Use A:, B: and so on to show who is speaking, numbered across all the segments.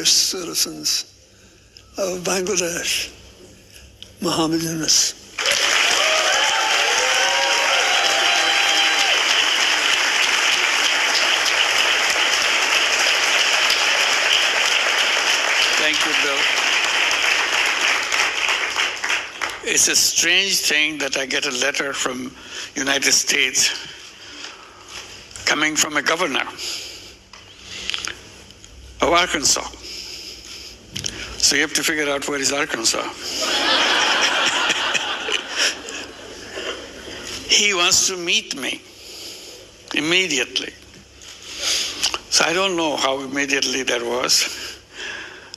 A: citizens of Bangladesh, Muhammad Yunus.
B: Thank you, Bill. It's a strange thing that I get a letter from United States coming from a governor of Arkansas. So you have to figure out where is Arkansas. He wants to meet me immediately. So I don't know how immediately that was.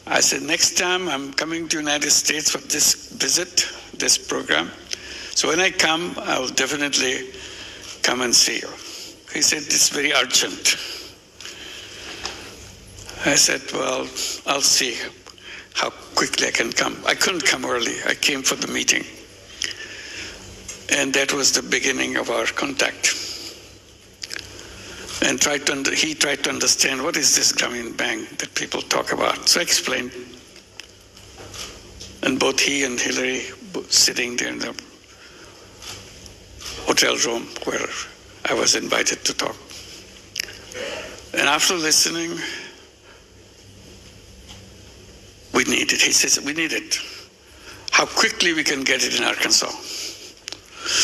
B: I said, next time I'm coming to the United States for this visit, this program. So when I come, I'll definitely come and see you. He said, it's very urgent. I said, well, I'll see how quickly I can come. I couldn't come early. I came for the meeting. And that was the beginning of our contact. And he tried to understand, what is this Grameen Bank that people talk about? So I explained. And both he and Hillary sitting there in the hotel room where I was invited to talk. And after listening, we need it. He says, we need it. How quickly we can get it in Arkansas.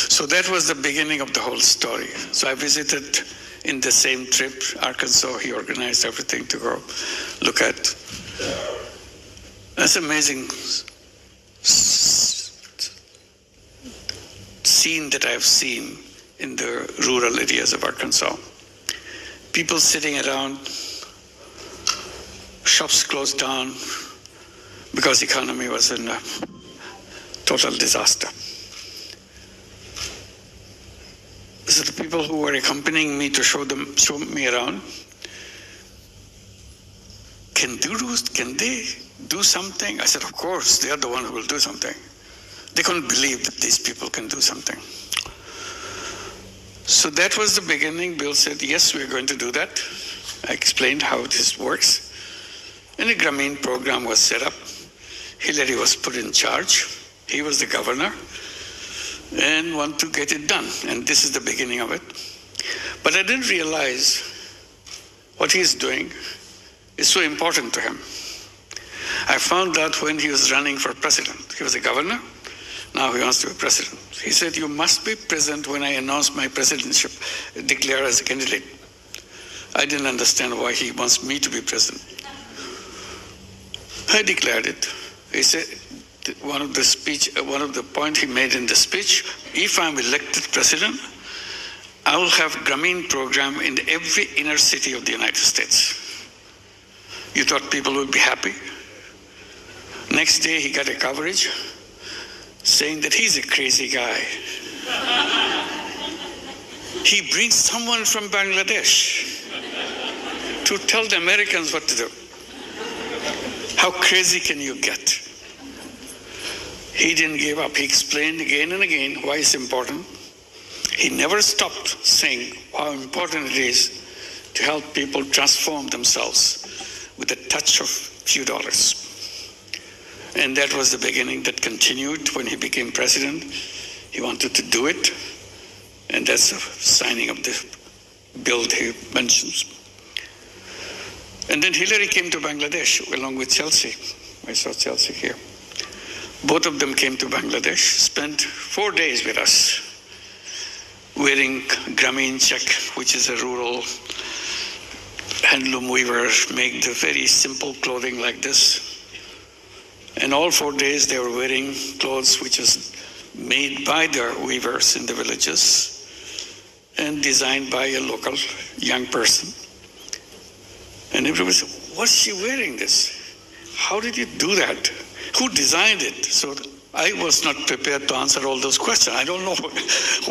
B: So that was the beginning of the whole story. So I visited in the same trip, Arkansas. He organized everything to go look at. That's amazing scene that I've seen in the rural areas of Arkansas. People sitting around, shops closed down because the economy was in a total disaster. So the people who were accompanying me to show me around, can they do something? I said, of course, they are the one who will do something. They couldn't believe that these people can do something. So that was the beginning. Bill said, yes, we're going to do that. I explained how this works. And a Grameen program was set up. Hillary was put in charge. He was the governor and want to get it done. And this is the beginning of it. But I didn't realize what he's doing is so important to him. I found out when he was running for president. He was a governor. Now he wants to be president. He said, you must be present when I announce my presidentship, declare as a candidate. I didn't understand why he wants me to be president. I declared it. He said, one of the points he made in the speech, if I'm elected president, I will have Grameen program in every inner city of the United States. You thought people would be happy? Next day he got a coverage saying that he's a crazy guy. He brings someone from Bangladesh to tell the Americans what to do. How crazy can you get? He didn't give up. He explained again and again why it's important. He never stopped saying how important it is to help people transform themselves with a touch of few dollars. And that was the beginning that continued when he became president. He wanted to do it. And that's the signing of the bill he mentions. And then Hillary came to Bangladesh along with Chelsea. I saw Chelsea here. Both of them came to Bangladesh, spent 4 days with us, wearing Grameen check, which is a rural handloom weaver, make the very simple clothing like this. And all 4 days they were wearing clothes which is made by the weavers in the villages and designed by a local young person. And everybody said, what's she wearing this? How did you do that? Who designed it? So I was not prepared to answer all those questions. I don't know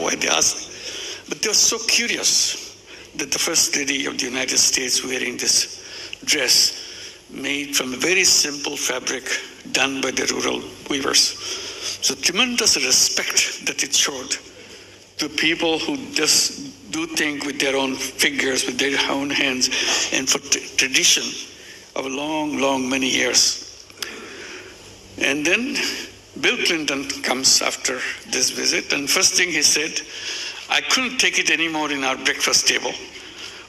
B: why they asked. But they were so curious that the First Lady of the United States wearing this dress made from a very simple fabric done by the rural weavers. So tremendous respect that it showed to people who just do things with their own fingers, with their own hands, and for tradition, of long, many years. And then Bill Clinton comes after this visit, and first thing he said, I couldn't take it anymore in our breakfast table.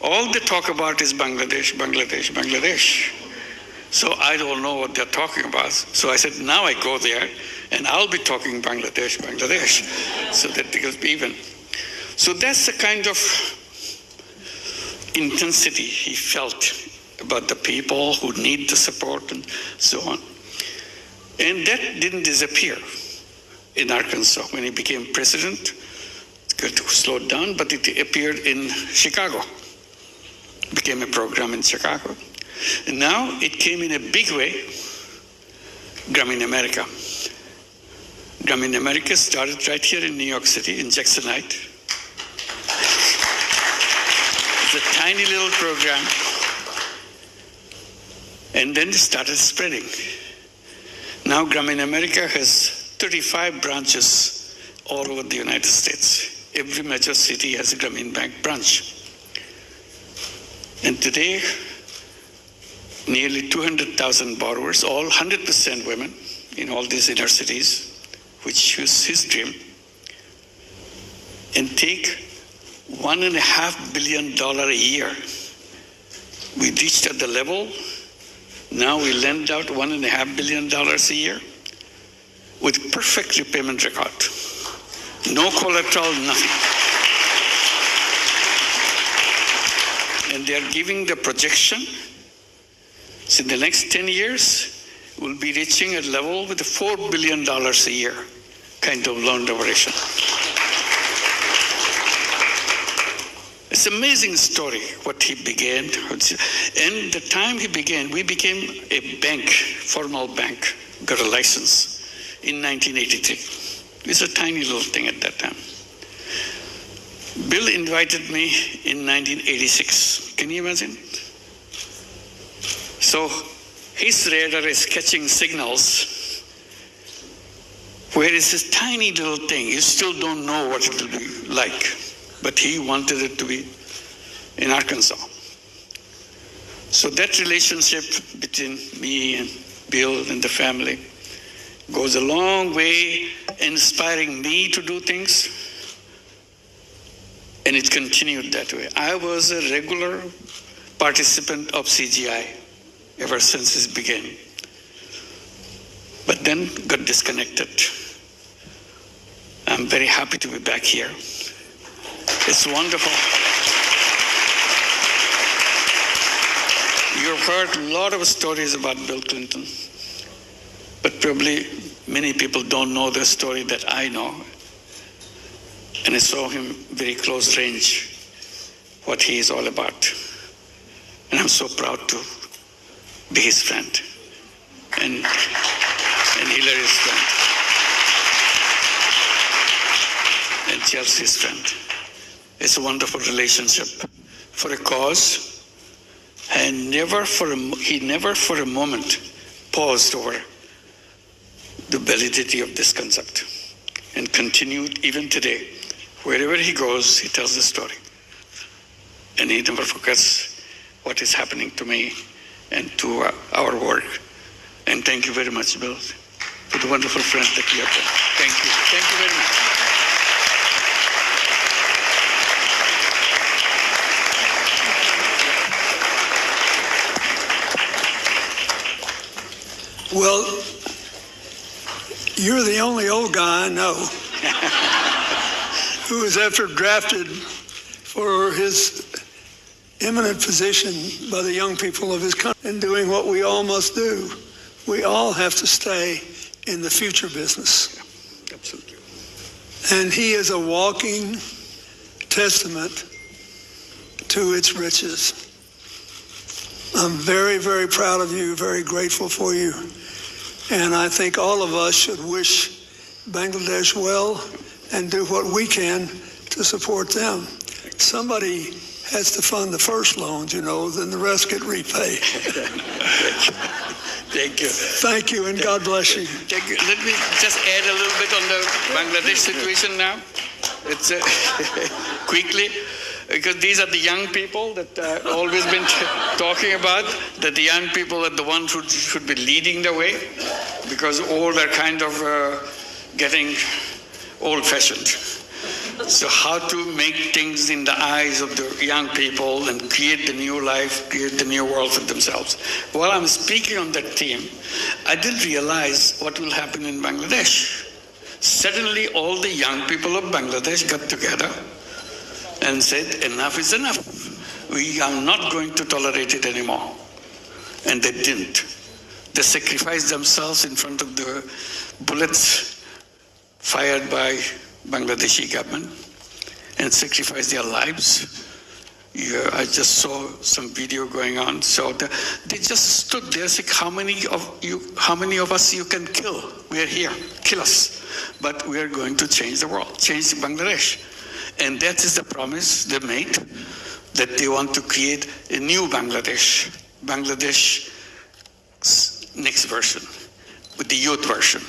B: All they talk about is Bangladesh, Bangladesh, Bangladesh. So I don't know what they're talking about. So I said, now I go there, and I'll be talking Bangladesh, Bangladesh, so that it will be even. So that's the kind of intensity he felt about the people who need the support and so on. And that didn't disappear in Arkansas. When he became president, it slowed down, but it appeared in Chicago. Became a program in Chicago. And now it came in a big way, Grameen America. Grameen America started right here in New York City, in Jackson Heights. It's a tiny little program. And then it started spreading. Now Grameen America has 35 branches all over the United States. Every major city has a Grameen Bank branch. And today, nearly 200,000 borrowers, all 100% women in all these inner cities, which was his dream, and take $1.5 billion a year. We reached at the level, now we lend out $1.5 billion a year with perfect repayment record. No collateral, nothing. And they are giving the projection. So in the next 10 years, we'll be reaching a level with $4 billion a year kind of loan duration. It's an amazing story, what he began. And the time he began, we became a bank, formal bank, got a license in 1983. It was a tiny little thing at that time. Bill invited me in 1986. Can you imagine? So his radar is catching signals where it's this tiny little thing. You still don't know what it will be like. But he wanted it to be in Arkansas. So that relationship between me and Bill and the family goes a long way, inspiring me to do things. And it continued that way. I was a regular participant of CGI ever since it began. But then got disconnected. I'm very happy to be back here. It's wonderful. You've heard a lot of stories about Bill Clinton, but probably many people don't know the story that I know. And I saw him very close range, what he is all about. And I'm so proud to be his friend and Hillary's friend and Chelsea's friend. It's a wonderful relationship for a cause, and he never for a moment paused over the validity of this concept and continued even today. Wherever he goes, he tells the story. And he never forgets what is happening to me and to our work. And thank you very much, Bill, for the wonderful friend that you have been. Thank you. Thank you very much.
A: Well, you're the only old guy I know who was ever drafted for his eminent position by the young people of his country and doing what we all must do. We all have to stay in the future business.
B: Absolutely.
A: And he is a walking testament to its riches. I'm very, very proud of you, very grateful for you. And I think all of us should wish Bangladesh well and do what we can to support them. Somebody has to fund the first loans, then the rest get repaid.
B: Thank you.
A: Thank you, and God bless you.
B: Thank you. Let me just add a little bit on the Bangladesh situation now. It's quickly. because these are the young people that I've always been talking about, that the young people are the ones who should be leading the way, because old are kind of getting old-fashioned. So how to make things in the eyes of the young people and create the new life, create the new world for themselves. While I'm speaking on that theme, I didn't realize what will happen in Bangladesh. Suddenly all the young people of Bangladesh got together and said, enough is enough. We are not going to tolerate it anymore. And they didn't. They sacrificed themselves in front of the bullets fired by Bangladeshi government and sacrificed their lives. Yeah, I just saw some video going on. So they just stood there, said, how many of us you can kill? We're here, kill us. But we are going to change the world, change Bangladesh. And that is the promise they made, that they want to create a new Bangladesh, Bangladesh next version, with the youth version.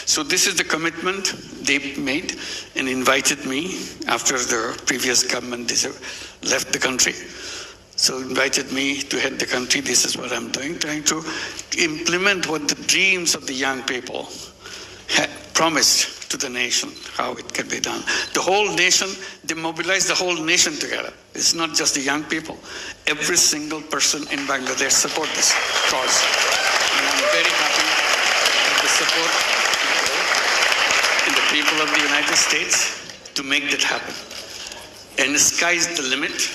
B: So this is the commitment they made and invited me after the previous government left the country. So invited me to head the country. This is what I'm doing, trying to implement what the dreams of the young people had promised to the nation, how it can be done. The whole nation, they mobilized the whole nation together. It's not just the young people. Every single person in Bangladesh support this cause. And I'm very happy with the support and the people of the United States to make that happen. And the sky's the limit.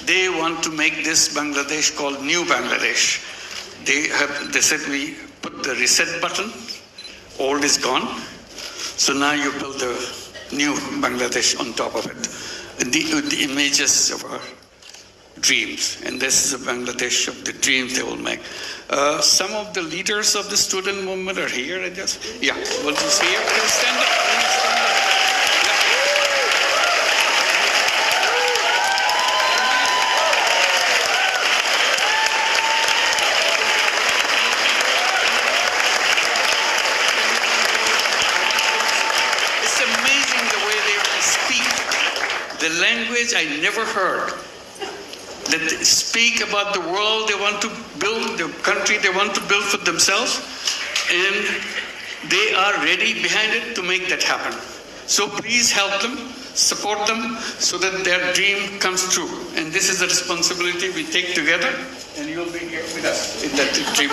B: They want to make this Bangladesh called New Bangladesh. They said we put the reset button, old is gone. So now you build the new Bangladesh on top of it. And the images of our dreams. And this is a Bangladesh of the dreams they will make. Some of the leaders of the student movement are here, I guess. Yeah, we'll just here. Can you stand up? Can you stand up? The language I never heard, that they speak about the world they want to build, the country they want to build for themselves, and they are ready behind it to make that happen. So please help them, support them, so that their dream comes true. And this is the responsibility we take together, and you'll be here with us in that dream,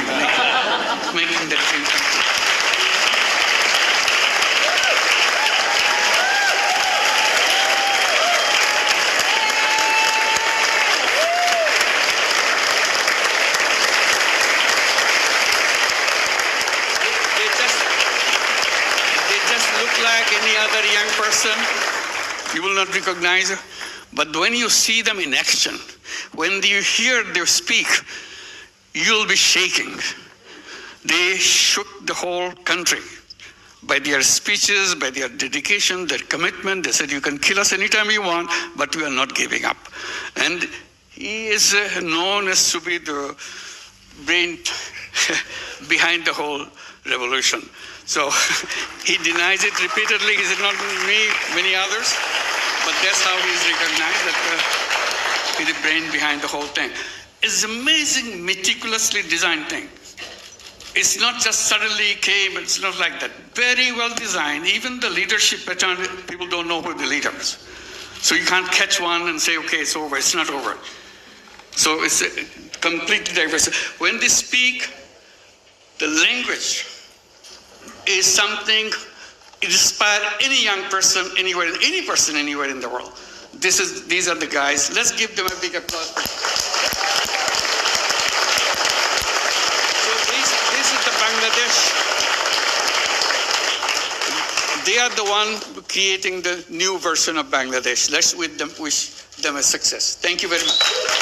B: making that dream come true. Like any other young person, you will not recognize it. But when you see them in action, when you hear them speak, you'll be shaking. They shook the whole country by their speeches, by their dedication, their commitment. They said, you can kill us anytime you want, but we are not giving up. And he is known as to be the brain behind the whole revolution. So he denies it repeatedly. He said, not me, many others. But that's how he's recognized, that he's the brain behind the whole thing. It's amazing, meticulously designed thing. It's not just suddenly came, it's not like that. Very well designed. Even the leadership pattern, people don't know who the leaders. So you can't catch one and say, okay, it's over. It's not over. So it's completely diverse. When they speak, the language is something it inspires any young person anywhere, any person anywhere in the world. These are the guys. Let's give them a big applause. So this is the Bangladesh. They are the one creating the new version of Bangladesh. Let's wish them a success. Thank you very much.